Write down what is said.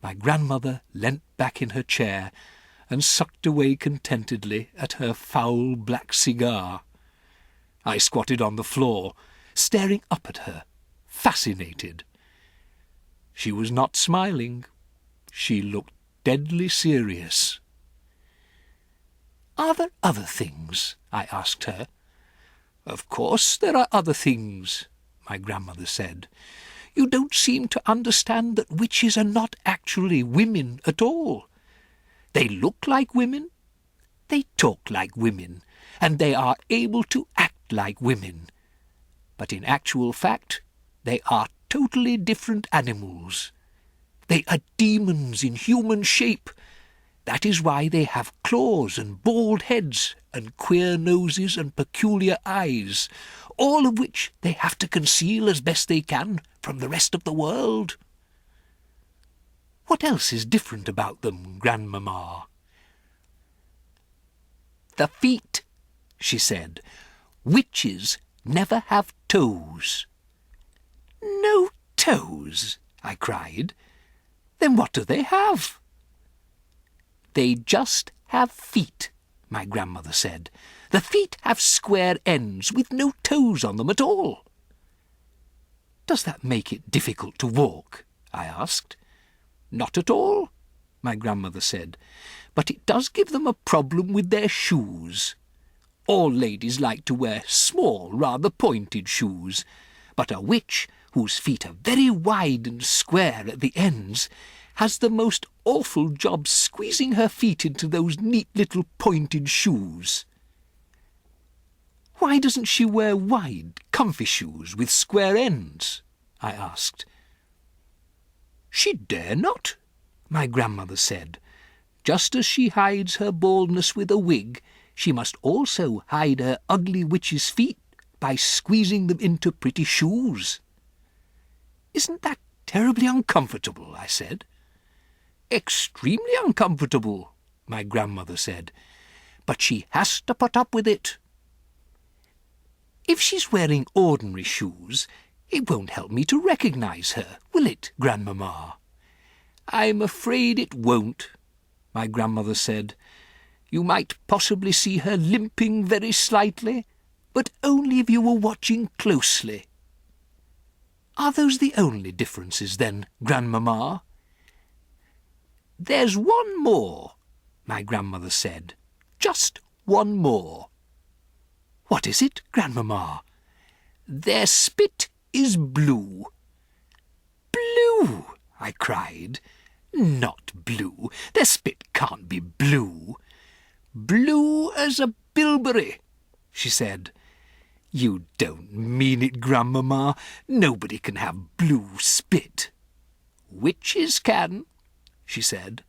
My grandmother leant back in her chair and sucked away contentedly at her foul black cigar. I squatted on the floor, staring up at her, fascinated. She was not smiling. She looked deadly serious. "Are there other things?" I asked her. "Of course there are other things," my grandmother said. "You don't seem to understand that witches are not actually women at all. They look like women, they talk like women, and they are able to act like women. But in actual fact, they are totally different animals. They are demons in human shape. That is why they have claws and bald heads and queer noses and peculiar eyes, all of which they have to conceal as best they can from the rest of the world." "What else is different about them, Grandmamma?" "The feet," she said. "Witches never have toes." "No toes?" I cried. "Then what do they have?" "They just have feet," my grandmother said. "The feet have square ends with no toes on them at all." "Does that make it difficult to walk?" I asked. "Not at all," my grandmother said, "but it does give them a problem with their shoes. All ladies like to wear small, rather pointed shoes, but a witch, whose feet are very wide and square at the ends, has the most awful job squeezing her feet into those neat little pointed shoes." "Why doesn't she wear wide, comfy shoes with square ends?" I asked. "She dare not," my grandmother said. "Just as she hides her baldness with a wig, she must also hide her ugly witch's feet by squeezing them into pretty shoes." "Isn't that terribly uncomfortable?" I said. "Extremely uncomfortable," my grandmother said, "but she has to put up with it." "If she's wearing ordinary shoes, it won't help me to recognize her, will it, Grandmamma?" "I'm afraid it won't," my grandmother said. "You might possibly see her limping very slightly, but only if you were watching closely." "Are those the only differences, then, Grandmamma?" "There's one more," my grandmother said. "Just one more." "What is it, Grandmamma?" "Their spit is blue." "Blue!" I cried. "Not blue. Their spit can't be blue." "Blue as a bilberry," she said. "You don't mean it, Grandmamma. Nobody can have blue spit." "Witches can," she said.